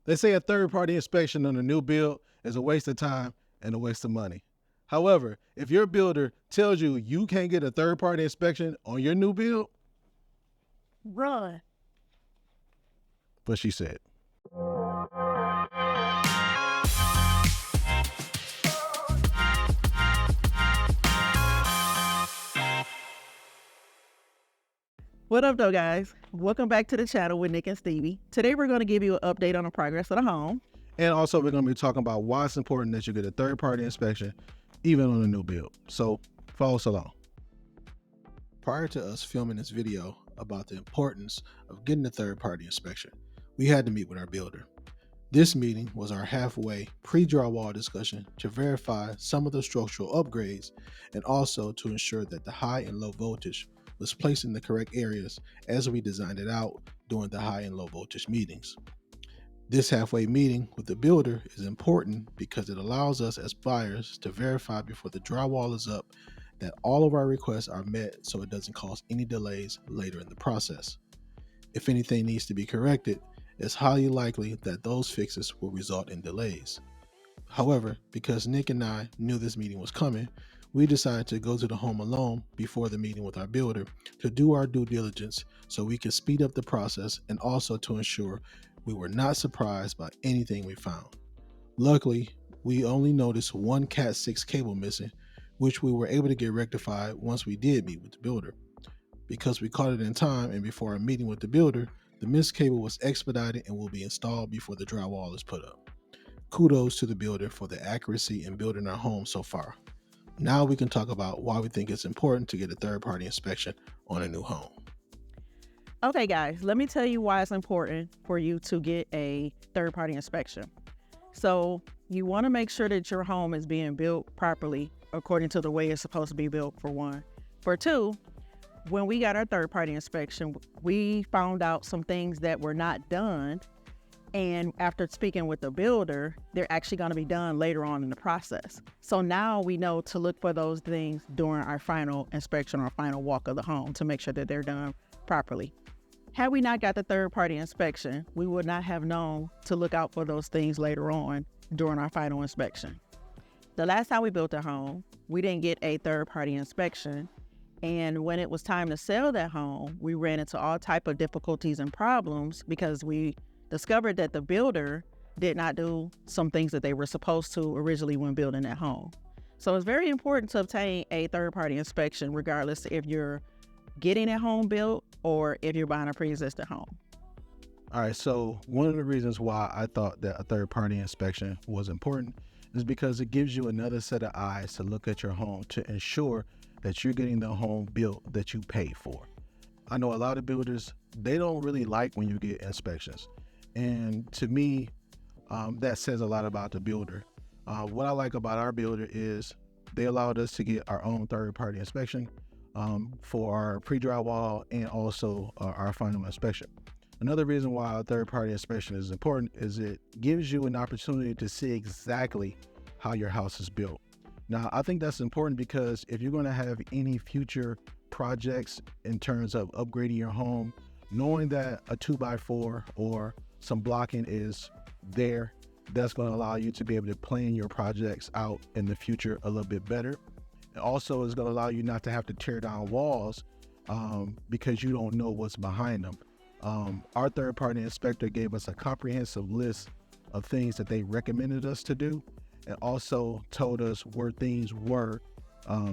They say a third-party inspection on a new build is a waste of time and a waste of money. However, if your builder tells you you can't get a third-party inspection on your new build, run. what she said. What up though, guys? Welcome back to the channel with Nick and Stevie. Today we're going to give you an update on the progress of the home. And also we're going to be talking about why it's important that you get a third-party inspection even on a new build. So follow us along. Prior to us filming this video about the importance of getting a third-party inspection, we had to meet with our builder. This meeting was our halfway pre-drywall discussion to verify some of the structural upgrades and also to ensure that the high and low voltage was placed in the correct areas as we designed it out during the high and low voltage meetings. This halfway meeting with the builder is important because it allows us as buyers to verify before the drywall is up that all of our requests are met so it doesn't cause any delays later in the process. If anything needs to be corrected, it's highly likely that those fixes will result in delays. However, because Nick and I knew this meeting was coming, we decided to go to the home alone before the meeting with our builder to do our due diligence so we could speed up the process and also to ensure we were not surprised by anything we found. Luckily, we only noticed one Cat 6 cable missing, which we were able to get rectified once we did meet with the builder. Because we caught it in time and before our meeting with the builder, the missed cable was expedited and will be installed before the drywall is put up. Kudos to the builder for the accuracy in building our home so far. Now we can talk about why we think it's important to get a third-party inspection on a new home. Okay guys, let me tell you why it's important for you to get a third-party inspection. So you want to make sure that your home is being built properly according to the way it's supposed to be built, for one. For two, when we got our third-party inspection, we found out some things that were not done. And after speaking with the builder, they're actually going to be done later on in the process. So now we know to look for those things during our final inspection or final walk of the home to make sure that they're done properly. Had we not got the third-party inspection, we would not have known to look out for those things later on during our final inspection. The last time we built a home, we didn't get a third-party inspection. And when it was time to sell that home, we ran into all type of difficulties and problems because we discovered that the builder did not do some things that they were supposed to originally when building that home. So it's very important to obtain a third-party inspection regardless if you're getting a home built or if you're buying a pre-existing home. All right, so one of the reasons why I thought that a third-party inspection was important is because it gives you another set of eyes to look at your home to ensure that you're getting the home built that you paid for. I know a lot of builders, they don't really like when you get inspections. And to me, that says a lot about the builder. What I like about our builder is they allowed us to get our own third-party inspection for our pre-drywall and also our final inspection. Another reason why a third-party inspection is important is it gives you an opportunity to see exactly how your house is built. Now, I think that's important because if you're going to have any future projects in terms of upgrading your home, knowing that a 2x4 or some blocking is there, that's going to allow you to be able to plan your projects out in the future a little bit better. It also is going to allow you not to have to tear down walls because you don't know what's behind them. Our third-party inspector gave us a comprehensive list of things that they recommended us to do and also told us where things were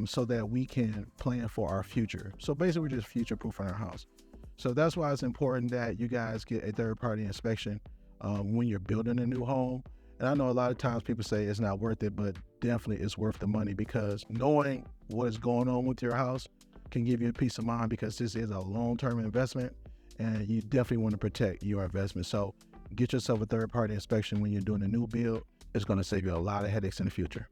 so that we can plan for our future. So basically, we're just future-proofing our house. So that's why it's important that you guys get a third-party inspection when you're building a new home. And I know a lot of times people say it's not worth it, but definitely it's worth the money because knowing what is going on with your house can give you a peace of mind because this is a long-term investment and you definitely want to protect your investment. So get yourself a third-party inspection when you're doing a new build. It's going to save you a lot of headaches in the future.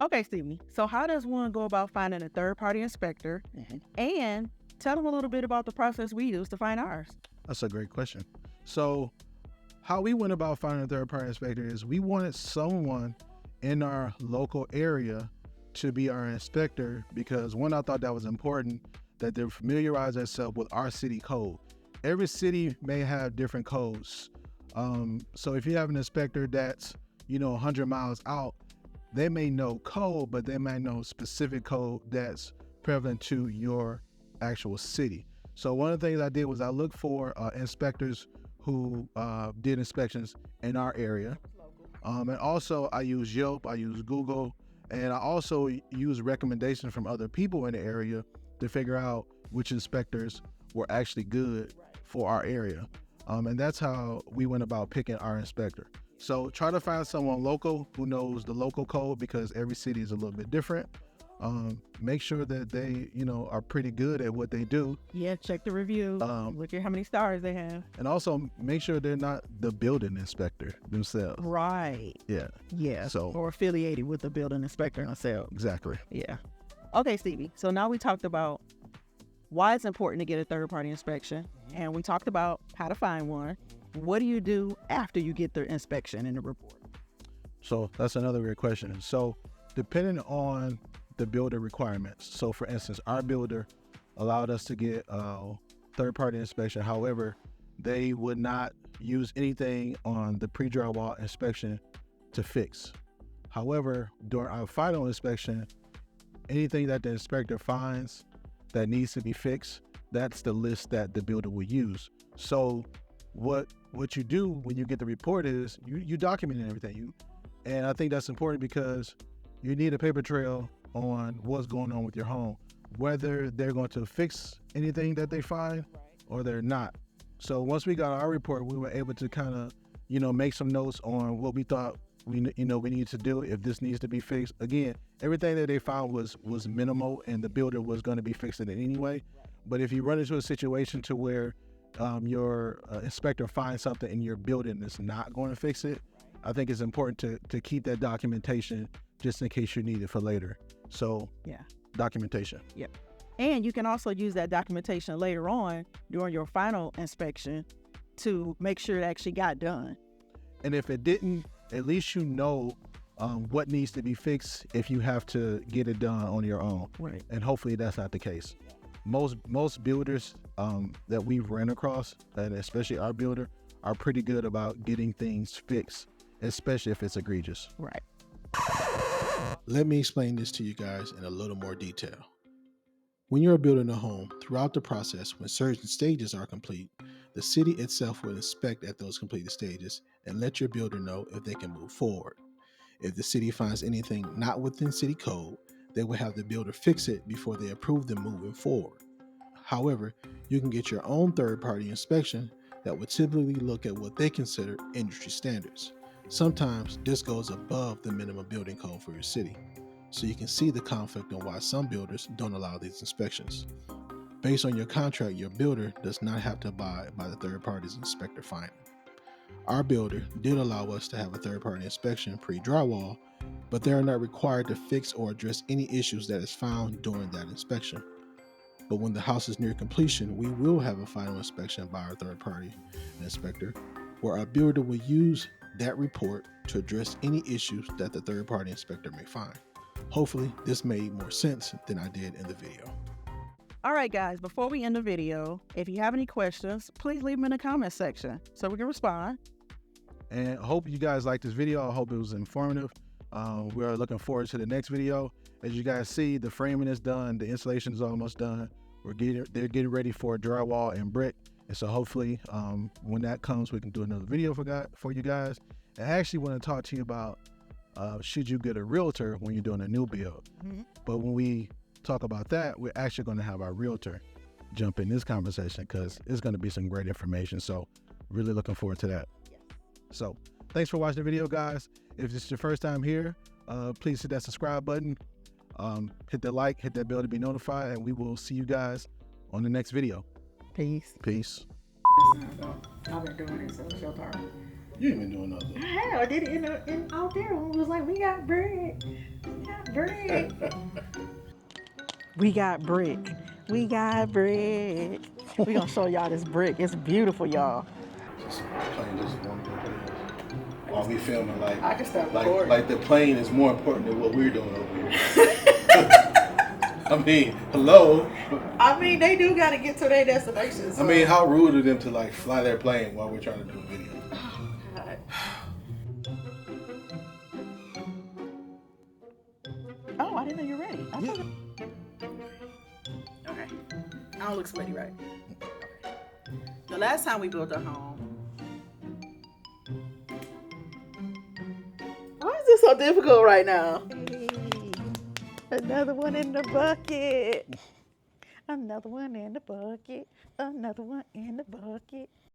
Okay, Stevie. So how does one go about finding a third-party inspector? And tell them a little bit about the process we use to find ours. That's a great question. So how we went about finding a third-party inspector is we wanted someone in our local area to be our inspector because one, I thought that was important that they familiarize themselves with our city code. Every city may have different codes. So if you have an inspector that's 100 miles out, they may know code, but they might know specific code that's prevalent to your actual city. So one of the things I did was I looked for inspectors who did inspections in our area. And also I use Yelp, I use Google, and I also use recommendations from other people in the area to figure out which inspectors were actually good for our area. And that's how we went about picking our inspector. So try to find someone local who knows the local code, because every city is a little bit different. Make sure that they, are pretty good at what they do. Yeah, check the reviews. Look at how many stars they have. And also make sure they're not the building inspector themselves. Right. Yeah. Yeah. So, or affiliated with the building inspector themselves. Exactly. Yeah. Okay, Stevie. So now we talked about why it's important to get a third-party inspection, and we talked about how to find one. What do you do after you get the inspection and the report? So that's another great question. So depending on the builder requirements. So for instance, our builder allowed us to get a third-party inspection. However, they would not use anything on the pre-drywall inspection to fix. However, during our final inspection, anything that the inspector finds that needs to be fixed, that's the list that the builder will use. So what you do when you get the report is you document everything. And I think that's important because you need a paper trail on what's going on with your home, whether they're going to fix anything that they find or they're not. So once we got our report, we were able to kind of, make some notes on what we thought we need to do if this needs to be fixed. Again, everything that they found was minimal, and the builder was going to be fixing it anyway. But if you run into a situation to where your inspector finds something in your building that's not going to fix it, I think it's important to keep that documentation just in case you need it for later. So yeah, documentation. Yep. And you can also use that documentation later on during your final inspection to make sure it actually got done. And if it didn't, at least what needs to be fixed if you have to get it done on your own. Right. And hopefully that's not the case. Most builders that we've ran across, and especially our builder, are pretty good about getting things fixed, especially if it's egregious. Right. Let me explain this to you guys in a little more detail. When you're building a home, throughout the process, when certain stages are complete, the city itself will inspect at those completed stages and let your builder know if they can move forward. If the city finds anything not within city code, they will have the builder fix it before they approve them moving forward. However, you can get your own third-party inspection that would typically look at what they consider industry standards. Sometimes this goes above the minimum building code for your city, so you can see the conflict on why some builders don't allow these inspections. Based on your contract, your builder does not have to abide by the third party's inspector finding. Our builder did allow us to have a third-party inspection pre-drywall, but they are not required to fix or address any issues that is found during that inspection. But when the house is near completion, we will have a final inspection by our third-party inspector, where our builder will use that report to address any issues that the third-party inspector may find. Hopefully, this made more sense than I did in the video. All right, guys, before we end the video, if you have any questions, please leave them in the comment section so we can respond. And I hope you guys liked this video. I hope it was informative. We're looking forward to the next video. As you guys see, the framing is done. The installation is almost done. They're getting ready for drywall and brick. And so hopefully when that comes, we can do another video for you guys. I actually want to talk to you about should you get a realtor when you're doing a new build. Mm-hmm. But when we talk about that, we're actually going to have our realtor jump in this conversation because it's going to be some great information. So really looking forward to that. Yeah. So thanks for watching the video, guys. If this is your first time here, please hit that subscribe button, hit the like, hit that bell to be notified, and we will see you guys on the next video. Peace. Peace. I've been doing it, so it's your turn. You ain't been doing nothing. I did it in out there. It was like, we got brick. We got brick. We got brick. We got brick. We're going to show y'all this brick. It's beautiful, y'all. Just playing just one thing. While we filming, I can stop recording. Like the plane is more important than what we're doing over here. I mean, hello. I mean, they do got to get to their destination. So. I mean, how rude of them to like fly their plane while we're trying to do a video. God. Oh, I didn't know you were ready. Okay. I don't look sweaty, right? Okay. The last time we built a home. Why is this so difficult right now? Another one in the bucket. Another one in the bucket. Another one in the bucket.